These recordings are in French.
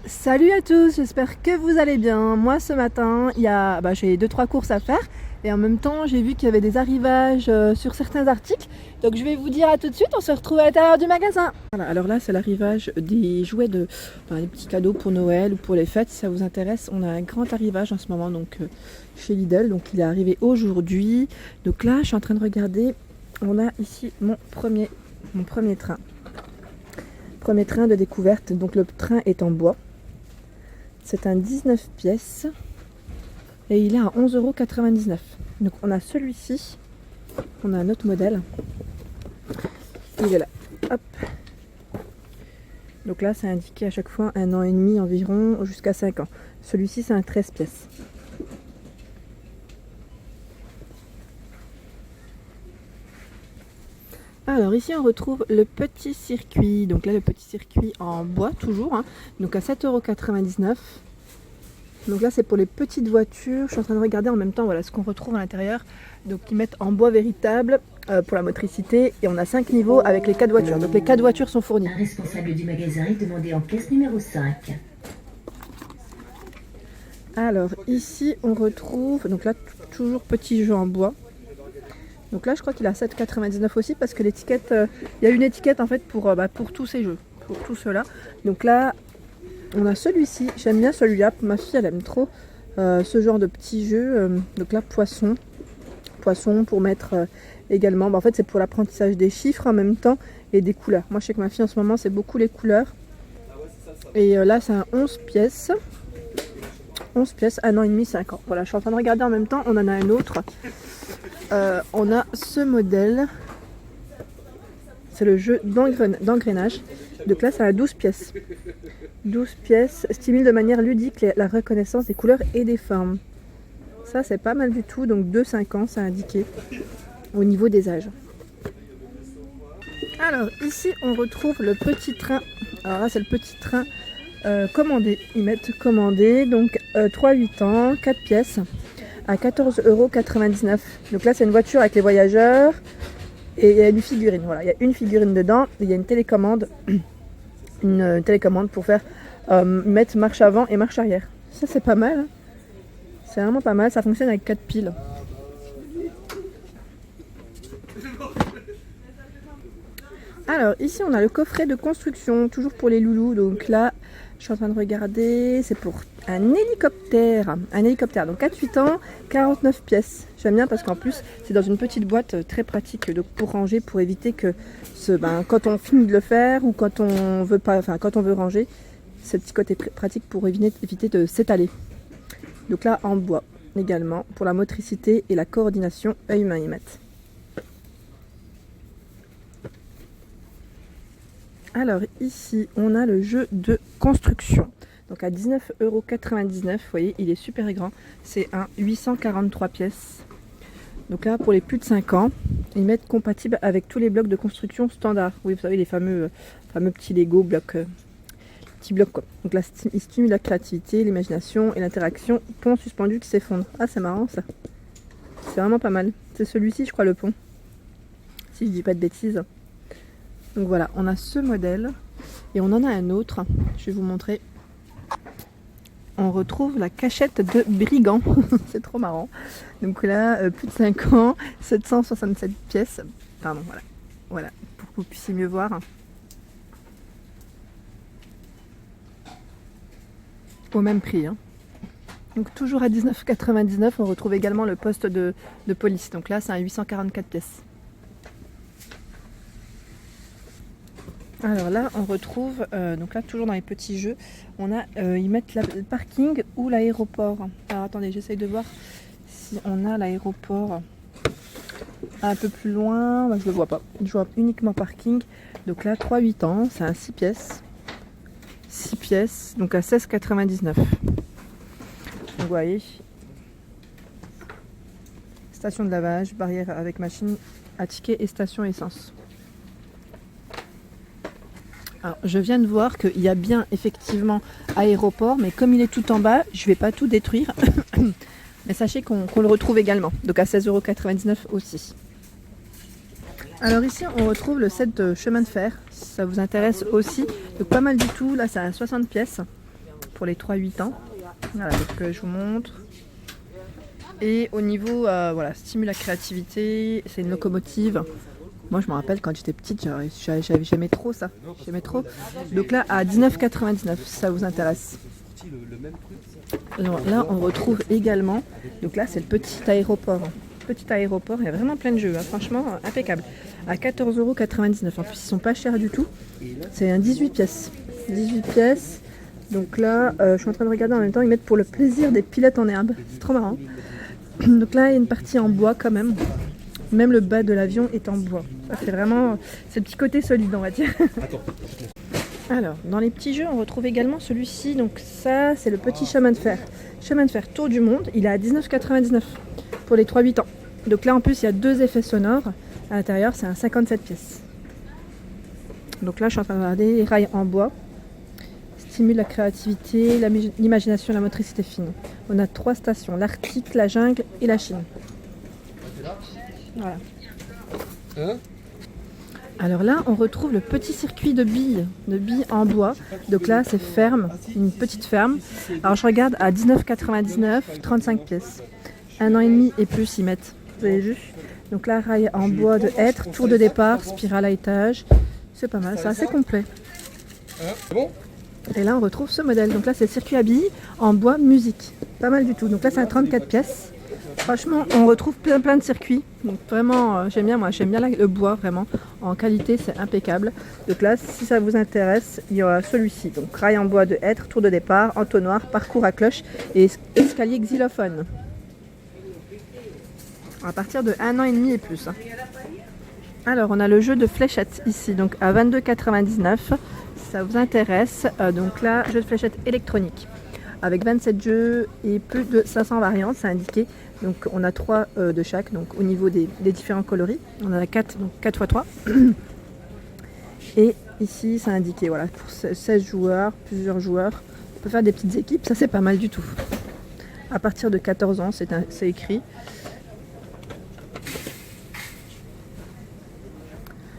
Salut à tous, j'espère que vous allez bien. Moi ce matin, j'ai 2-3 courses à faire et en même temps j'ai vu qu'il y avait des arrivages sur certains articles. Donc je vais vous dire à tout de suite, on se retrouve à l'intérieur du magasin. Voilà, alors là c'est l'arrivage des jouets des petits cadeaux pour Noël ou pour les fêtes. Si ça vous intéresse, on a un grand arrivage en ce moment chez Lidl. Donc il est arrivé aujourd'hui. Donc là je suis en train de regarder, on a ici mon premier train. Premier train de découverte, donc le train est en bois. C'est un 19 pièces et il est à 11,99 €. Donc on a celui-ci, on a un autre modèle. Il est là. Hop. Donc là c'est indiqué à chaque fois 1 an et demi environ jusqu'à 5 ans. Celui-ci c'est un 13 pièces. Alors ici on retrouve le petit circuit, donc là le petit circuit en bois toujours, donc à 7,99 €. Donc là c'est pour les petites voitures, je suis en train de regarder en même temps voilà, ce qu'on retrouve à l'intérieur. Donc ils mettent en bois véritable pour la motricité et on a 5 niveaux avec les 4 voitures, donc les 4 voitures sont fournies. Un responsable du magasin est demandé en caisse numéro 5. Alors ici on retrouve, donc là toujours petit jeu en bois. Donc là je crois qu'il a 7,99 € aussi parce que l'étiquette, il y a une étiquette en fait pour tous ces jeux, pour tout cela. Donc là on a celui-ci, j'aime bien celui-là, ma fille elle aime trop ce genre de petits jeux. Donc là poisson pour mettre également, en fait c'est pour l'apprentissage des chiffres en même temps et des couleurs. Moi je sais que ma fille en ce moment c'est beaucoup les couleurs. Et là c'est un 11 pièces. 11 pièces, 1 an et demi, 5 ans. Voilà, je suis en train de regarder en même temps, on en a un autre. On a ce modèle, c'est le jeu d'engrenage. Donc là, c'est à 12 pièces. 12 pièces stimule de manière ludique la reconnaissance des couleurs et des formes. Ça, c'est pas mal du tout. Donc 2-5 ans, c'est indiqué au niveau des âges. Alors ici, on retrouve le petit train. Alors là, c'est le petit train commandé. Ils mettent commandé, donc 3-8 ans, 4 pièces. À 14,99 €. Donc là c'est une voiture avec les voyageurs et il y a une figurine. Voilà, il y a une figurine dedans et il y a une télécommande pour faire mettre marche avant et marche arrière. Ça c'est pas mal. C'est vraiment pas mal, ça fonctionne avec 4 piles. Alors ici on a le coffret de construction, toujours pour les loulous. Donc là je suis en train de regarder, c'est pour un hélicoptère. Donc 4-8 ans, 49 pièces. J'aime bien parce qu'en plus c'est dans une petite boîte très pratique donc pour ranger, pour éviter que quand on finit de le faire ou quand on veut ranger, c'est le petit côté pratique pour éviter de s'étaler. Donc là en bois également pour la motricité et la coordination œil-main y mettent. Alors ici on a le jeu de construction, donc à 19,99 €, vous voyez il est super grand, c'est un 843 pièces. Donc là pour les plus de 5 ans, ils mettent compatible avec tous les blocs de construction standard. Oui vous savez les fameux petits Lego petits blocs quoi. Donc là il stimule la créativité, l'imagination et l'interaction, pont suspendu qui s'effondre. Ah c'est marrant ça, c'est vraiment pas mal. C'est celui-ci je crois le pont, si je dis pas de bêtises. Donc voilà, on a ce modèle et on en a un autre, je vais vous montrer. On retrouve la cachette de brigand, c'est trop marrant. Donc là, plus de 5 ans, 767 pièces. Pardon, voilà, pour que vous puissiez mieux voir. Au même prix. Donc toujours à 19,99 €, on retrouve également le poste de police. Donc là, c'est un 844 pièces. Alors là on retrouve, donc là toujours dans les petits jeux, on a, ils mettent le parking ou l'aéroport. Alors attendez, j'essaye de voir si on a l'aéroport un peu plus loin, je le vois pas, je vois uniquement parking. Donc là 3-8 ans, c'est un 6 pièces, donc à 16,99 €. Donc vous voyez, station de lavage, barrière avec machine à ticket et station essence. Alors, je viens de voir qu'il y a bien effectivement aéroport, mais comme il est tout en bas, je ne vais pas tout détruire. Mais sachez qu'on le retrouve également, donc à 16,99 € aussi. Alors ici on retrouve le set de chemin de fer, si ça vous intéresse aussi. Donc pas mal du tout, là c'est à 60 pièces. pour les 3-8 ans. Voilà, donc je vous montre. Et au niveau, voilà, stimule la créativité, c'est une locomotive. Moi je me rappelle quand j'étais petite, j'aimais trop ça. J'aimais trop. Donc là à 19,99 si ça vous intéresse. Alors là on retrouve également, donc là c'est le petit aéroport. Petit aéroport, il y a vraiment plein de jeux, hein. Franchement impeccable. À 14,99 €. En plus ils sont pas chers du tout. C'est un 18 pièces. 18 pièces. Donc là je suis en train de regarder en même temps, ils mettent pour le plaisir des pilotes en herbe. C'est trop marrant. Donc là il y a une partie en bois quand même. Même le bas de l'avion est en bois. Ça c'est vraiment, c'est le petit côté solide on va dire. Alors, dans les petits jeux, on retrouve également celui-ci. Donc ça, c'est le petit chemin de fer. Chemin de fer Tour du Monde. Il est à 19,99 € pour les 3-8 ans. Donc là, en plus, il y a 2 effets sonores. À l'intérieur, c'est un 57 pièces. Donc là, je suis en train de regarder les rails en bois. Stimule la créativité, l'imagination, la motricité fine. On a 3 stations. L'Arctique, la jungle et la Chine. Voilà. Alors là, on retrouve le petit circuit de billes en bois. Donc là, c'est ferme, une petite ferme. Alors je regarde à 19,99 €, 35 pièces. 1 an et demi et plus, ils mettent. Vous avez vu? Donc là, rail en bois de hêtre, tour de départ, spirale à étage. C'est pas mal, c'est assez complet. Et là, on retrouve ce modèle. Donc là, c'est le circuit à billes en bois musique. Pas mal du tout. Donc là, c'est à 34 pièces. Franchement, on retrouve plein de circuits. Donc vraiment, j'aime bien le bois, vraiment. En qualité, c'est impeccable. Donc là, si ça vous intéresse, il y aura celui-ci. Donc rail en bois de hêtre, tour de départ, entonnoir, parcours à cloche et escalier xylophone. À partir de 1 an et demi et plus. Alors, on a le jeu de fléchettes ici, donc à 22,99 €. Si ça vous intéresse, donc là, jeu de fléchettes électronique. Avec 27 jeux et plus de 500 variantes, c'est indiqué. Donc on a 3 de chaque, donc au niveau des différents coloris. On en a 4, donc 4 x 3. Et ici c'est indiqué, voilà, pour 16 joueurs, plusieurs joueurs. On peut faire des petites équipes, ça c'est pas mal du tout. À partir de 14 ans, c'est écrit.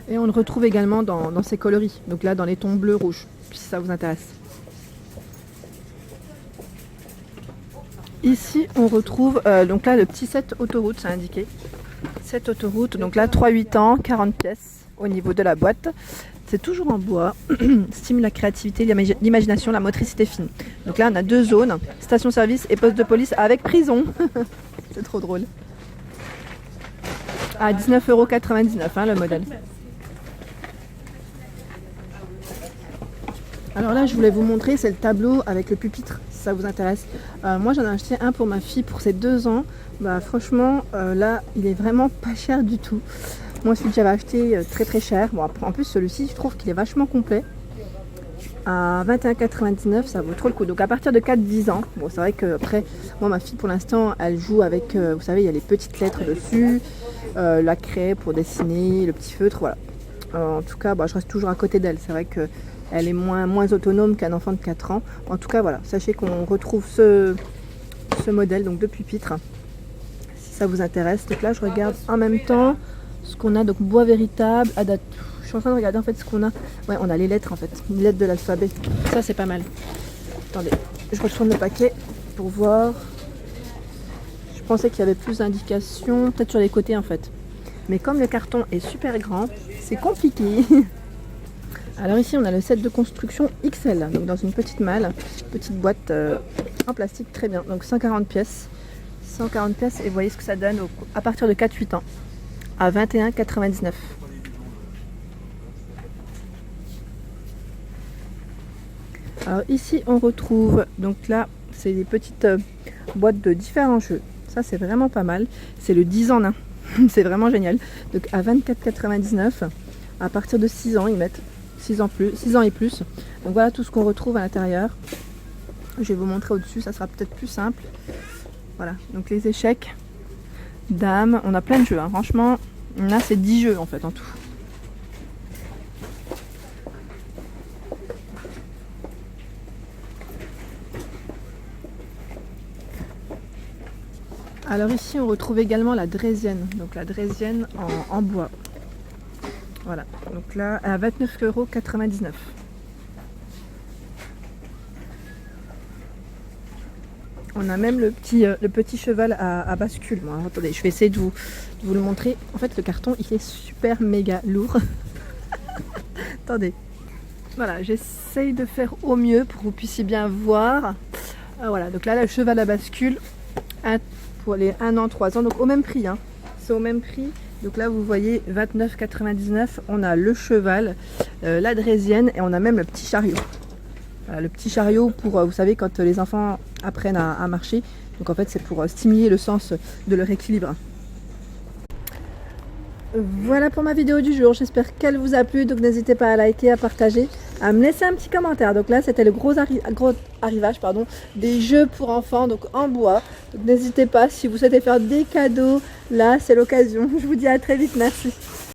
Et on le retrouve également dans ces coloris. Donc là dans les tons bleu, rouge, si ça vous intéresse. Ici, on retrouve donc là le petit set autoroute, c'est indiqué. Set autoroute, donc là 3-8 ans, 40 pièces au niveau de la boîte. C'est toujours en bois, stimule la créativité, l'imagination, la motricité fine. Donc là, on a 2 zones, station-service et poste de police avec prison. C'est trop drôle. À 19,99 € le modèle. Alors là, je voulais vous montrer, c'est le tableau avec le pupitre, si ça vous intéresse. Moi, j'en ai acheté un pour ma fille pour ses 2 ans. Bah, franchement, là, il est vraiment pas cher du tout. Moi, celui que j'avais acheté, très cher. Bon, en plus, celui-ci, je trouve qu'il est vachement complet. À 21,99 €, ça vaut trop le coup. Donc, à partir de 4-10 ans, bon, c'est vrai que après, moi, ma fille, pour l'instant, elle joue avec, vous savez, il y a les petites lettres dessus, la craie pour dessiner, le petit feutre, voilà. En tout cas, bah, je reste toujours à côté d'elle. C'est vrai que elle est moins autonome qu'un enfant de 4 ans. En tout cas, voilà, sachez qu'on retrouve ce modèle donc de pupitre, si ça vous intéresse. Donc là, je regarde en même temps ce qu'on a, donc bois véritable, je suis en train de regarder en fait ce qu'on a. Ouais, on a les lettres en fait, les lettres de l'alphabet. Ça, c'est pas mal. Attendez, je retourne le paquet pour voir. Je pensais qu'il y avait plus d'indications, peut-être sur les côtés en fait. Mais comme le carton est super grand, c'est compliqué. Alors ici on a le set de construction XL, donc dans une petite malle, petite boîte en plastique, très bien. Donc 140 pièces. 140 pièces et vous voyez ce que ça donne à partir de 4-8 ans. À 21,99 €. Alors ici on retrouve, donc là c'est des petites boîtes de différents jeux. Ça c'est vraiment pas mal. C'est le 10 en 1. C'est vraiment génial. Donc à 24,99 €. À partir de 6 ans ils mettent 6 ans et plus. Donc voilà tout ce qu'on retrouve à l'intérieur. Je vais vous montrer au-dessus, ça sera peut-être plus simple. Voilà, donc les échecs, dames, on a plein de jeux, hein. Franchement, là c'est 10 jeux en fait en tout. Alors ici on retrouve également la draisienne, donc la draisienne en bois. Voilà, donc là à 29,99 €. On a même le petit cheval à bascule. Moi. Attendez, je vais essayer de vous le montrer. En fait, le carton, il est super méga lourd. Attendez. Voilà, j'essaye de faire au mieux pour que vous puissiez bien voir. Voilà, donc là, le cheval à bascule pour les 1 an, 3 ans. Donc au même prix. Hein. C'est au même prix. Donc là, vous voyez, 29,99 €. On a le cheval, la draisienne et on a même le petit chariot. Voilà, le petit chariot pour, vous savez, quand les enfants apprennent à marcher. Donc en fait, c'est pour stimuler le sens de leur équilibre. Voilà pour ma vidéo du jour. J'espère qu'elle vous a plu. Donc n'hésitez pas à liker, à partager, à me laisser un petit commentaire. Donc là, c'était le gros arrivage des jeux pour enfants, donc en bois. Donc n'hésitez pas, si vous souhaitez faire des cadeaux, là, c'est l'occasion. Je vous dis à très vite. Merci.